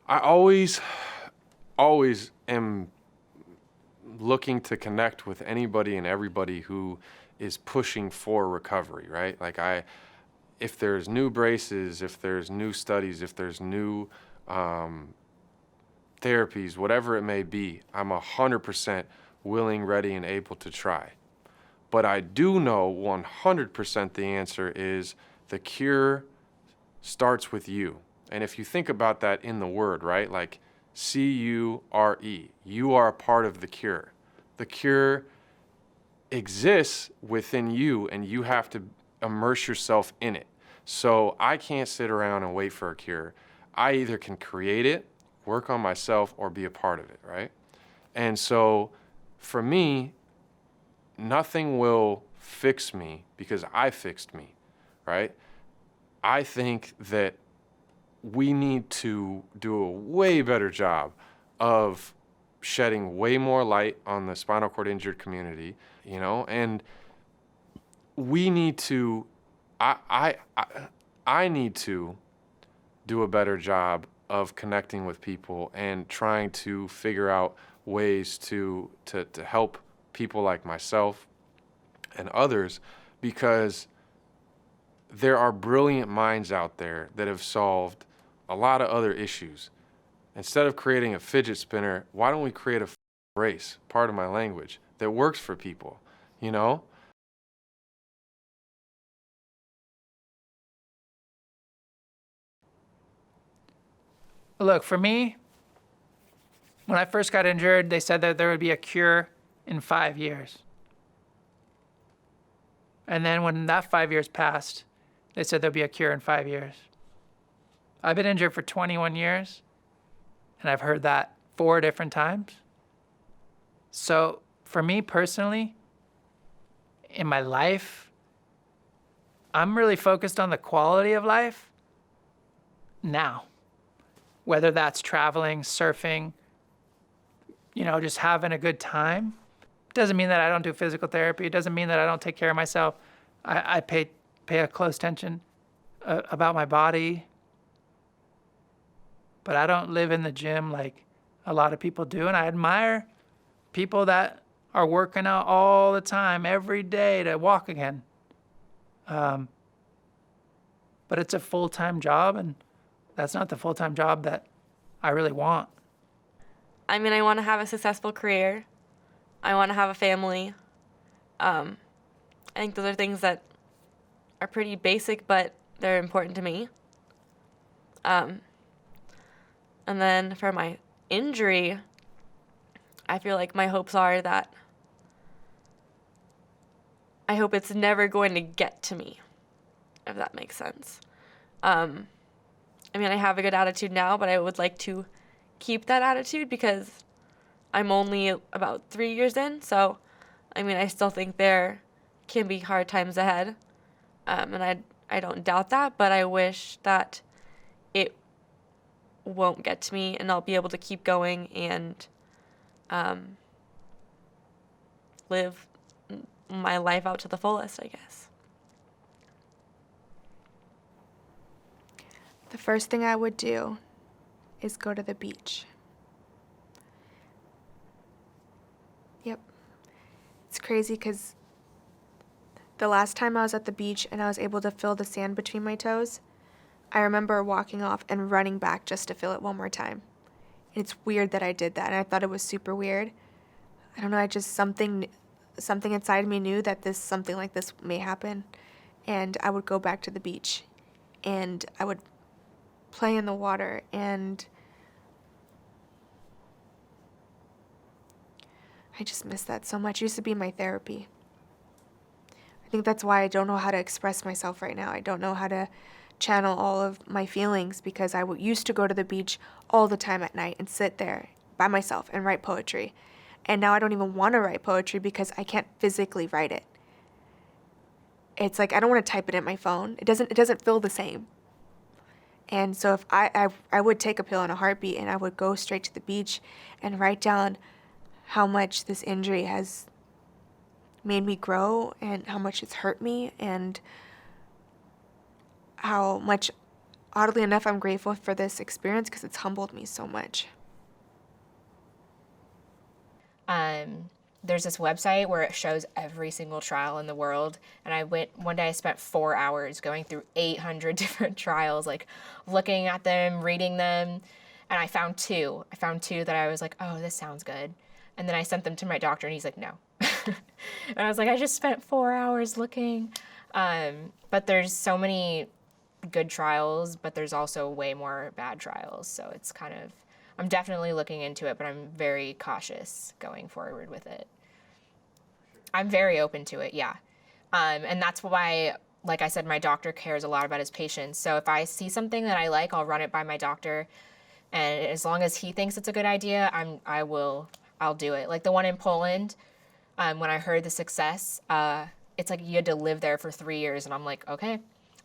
I always am looking to connect with anybody and everybody who is pushing for recovery, right? If there's new braces, if there's new studies, if there's new therapies, whatever it may be, I'm 100% willing, ready, and able to try. But I do know 100% the answer is the cure starts with you. And if you think about that in the word, right? Like C-U-R-E, you are a part of the cure. The cure exists within you and you have to immerse yourself in it. So I can't sit around and wait for a cure. I either can create it, work on myself, or be a part of it, right? And so for me, nothing will fix me because I fixed me, right? I think that we need to do a way better job of shedding way more light on the spinal cord injured community, and we need to, I need to do a better job of connecting with people and trying to figure out ways to help people like myself and others, because there are brilliant minds out there that have solved a lot of other issues. Instead of creating a fidget spinner, why don't we create a race, part of my language, that works for people, you know? Look, for me, when I first got injured, they said that there would be a cure in 5 years. And then when that 5 years passed, they said there'll be a cure in 5 years. I've been injured for 21 years, and I've heard that 4 different times. So for me personally, in my life, I'm really focused on the quality of life now. Whether that's traveling, surfing, just having a good time. Doesn't mean that I don't do physical therapy. It doesn't mean that I don't take care of myself. I pay a close attention about my body. But I don't live in the gym like a lot of people do. And I admire people that are working out all the time, every day to walk again. But it's a full-time job, and that's not the full-time job that I really want. I mean, I want to have a successful career. I want to have a family. I think those are things that are pretty basic, but they're important to me. And then for my injury, I feel like my hopes are that I hope it's never going to get to me, if that makes sense. I mean, I have a good attitude now, but I would like to keep that attitude because I'm only about 3 years in. So, I mean, I still think there can be hard times ahead. And I don't doubt that, but I wish that it won't get to me and I'll be able to keep going and live my life out to the fullest, I guess. The first thing I would do is go to the beach. Yep. It's crazy because the last time I was at the beach and I was able to feel the sand between my toes, I remember walking off and running back just to feel it one more time. And it's weird that I did that, and I thought it was super weird. I don't know, I just something inside me knew that something like this may happen, and I would go back to the beach and I would play in the water, and I just miss that so much. It used to be my therapy. I think that's why I don't know how to express myself right now. I don't know how to channel all of my feelings because I used to go to the beach all the time at night and sit there by myself and write poetry. And now I don't even want to write poetry because I can't physically write it. It's like I don't want to type it in my phone. It doesn't feel the same. And so if I would take a pill in a heartbeat and I would go straight to the beach and write down how much this injury has made me grow and how much it's hurt me and how much oddly enough, I'm grateful for this experience because it's humbled me so much. There's this website where it shows every single trial in the world. And one day I spent 4 hours going through 800 different trials, like looking at them, reading them. And I found two. That I was like, oh, this sounds good. And then I sent them to my doctor and he's like, no. And I was like, I just spent 4 hours looking. But there's so many good trials, but there's also way more bad trials. So it's kind of, I'm definitely looking into it, but I'm very cautious going forward with it. I'm very open to it, yeah. And that's why, like I said, my doctor cares a lot about his patients. So if I see something that I like, I'll run it by my doctor. And as long as he thinks it's a good idea, I'll do it. Like the one in Poland, when I heard the success, it's like you had to live there for 3 years. And I'm like, okay,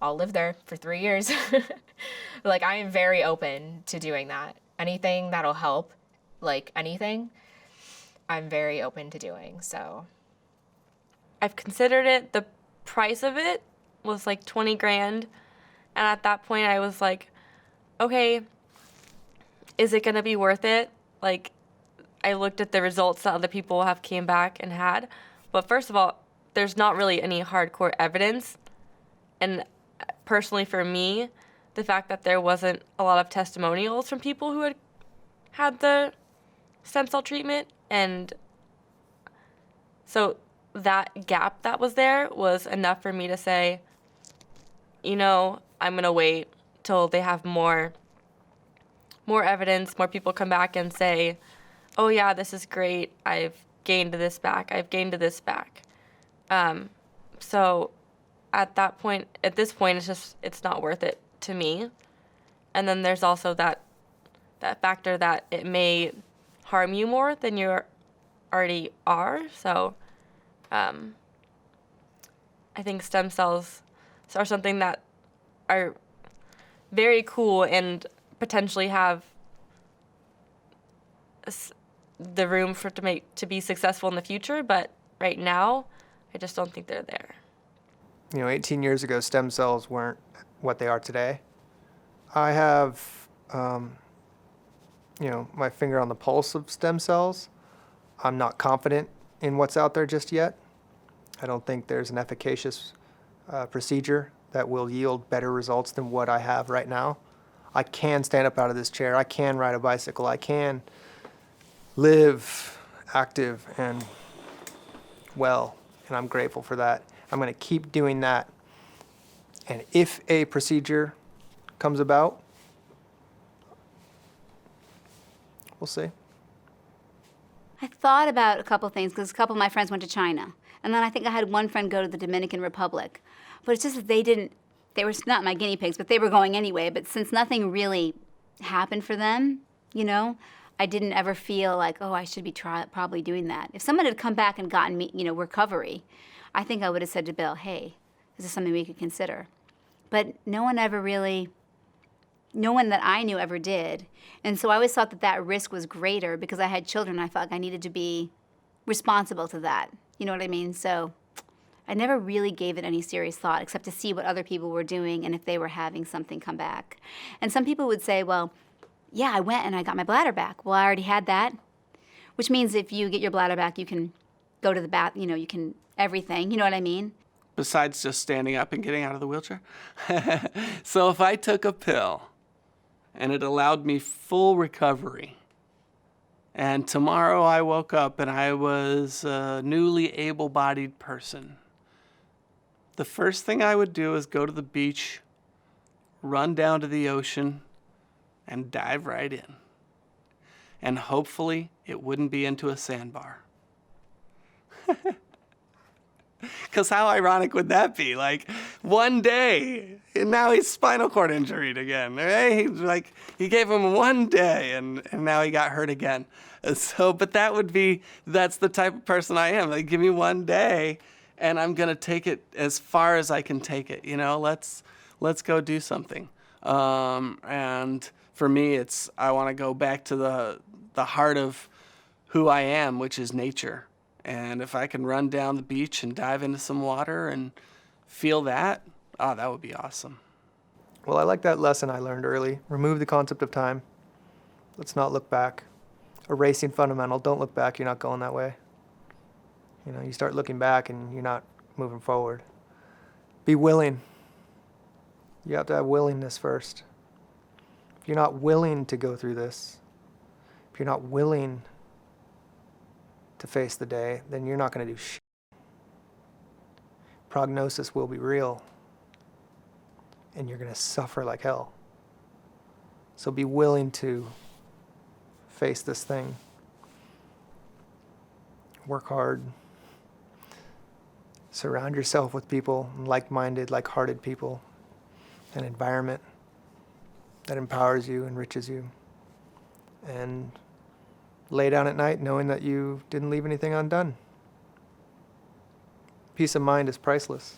I'll live there for 3 years. Like I am very open to doing that. Anything that'll help, like anything, I'm very open to doing, so. I've considered it. The price of it was like 20 grand. And at that point I was like, okay, is it gonna be worth it? Like, I looked at the results that other people have came back and had. But first of all, there's not really any hardcore evidence. And personally for me, the fact that there wasn't a lot of testimonials from people who had had the stem cell treatment, and so that gap that was there was enough for me to say, you know, I'm gonna wait till they have more evidence, more people come back and say, oh yeah, this is great, I've gained this back. So at this point, it's not worth it to me. And then there's also that factor that it may harm you more than you already are. So I think stem cells are something that are very cool and potentially have the room for it to be successful in the future. But right now, I just don't think they're there. 18 years ago, stem cells weren't what they are today. I have, my finger on the pulse of stem cells. I'm not confident in what's out there just yet. I don't think there's an efficacious procedure that will yield better results than what I have right now. I can stand up out of this chair. I can ride a bicycle. I can live active and well, and I'm grateful for that. I'm going to keep doing that. And if a procedure comes about, we'll see. I thought about a couple things because a couple of my friends went to China. And then I think I had one friend go to the Dominican Republic. But it's just that they were not my guinea pigs, but they were going anyway. But since nothing really happened for them, I didn't ever feel like, oh, I should be probably doing that. If someone had come back and gotten me, recovery, I think I would have said to Bill, hey, is this something we could consider? But no one that I knew ever did. And so I always thought that risk was greater because I had children. I felt like I needed to be responsible to that. You know what I mean? So I never really gave it any serious thought except to see what other people were doing and if they were having something come back. And some people would say, well, yeah, I went and I got my bladder back. Well, I already had that, which means if you get your bladder back, you can go to the bath, you can everything. You know what I mean? Besides just standing up and getting out of the wheelchair. So if I took a pill and it allowed me full recovery, and tomorrow I woke up and I was a newly able-bodied person, the first thing I would do is go to the beach, run down to the ocean, and dive right in. And hopefully it wouldn't be into a sandbar. Because how ironic would that be? Like, one day, and now he's spinal cord injured again. Right? He gave him one day, and now he got hurt again. So, but that's the type of person I am. Like, give me one day, and I'm going to take it as far as I can take it. Let's go do something. And for me, I want to go back to the heart of who I am, which is nature. And if I can run down the beach and dive into some water and feel that, that would be awesome. Well, I like that lesson I learned early. Remove the concept of time. Let's not look back. A racing fundamental, don't look back, you're not going that way. You know, you start looking back and you're not moving forward. Be willing. You have to have willingness first. If you're not willing to go through this, if you're not willing to face the day, then you're not going to do shit. Prognosis will be real, and you're going to suffer like hell. So be willing to face this thing. Work hard. Surround yourself with people, like-minded, like-hearted people, an environment that empowers you, enriches you, and lay down at night knowing that you didn't leave anything undone. Peace of mind is priceless.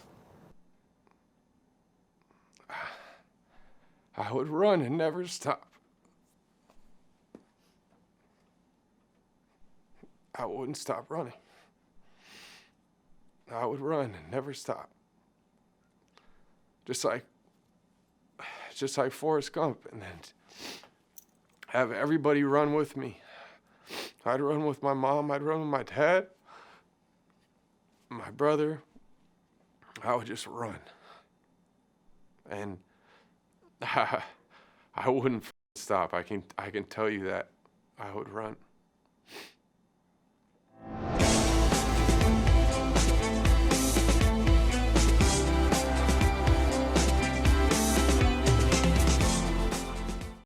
I would run and never stop. I wouldn't stop running. I would run and never stop. Just like Forrest Gump, and then have everybody run with me. I'd run with my mom, I'd run with my dad, my brother. I would just run. And I wouldn't stop. I can tell you that. I would run.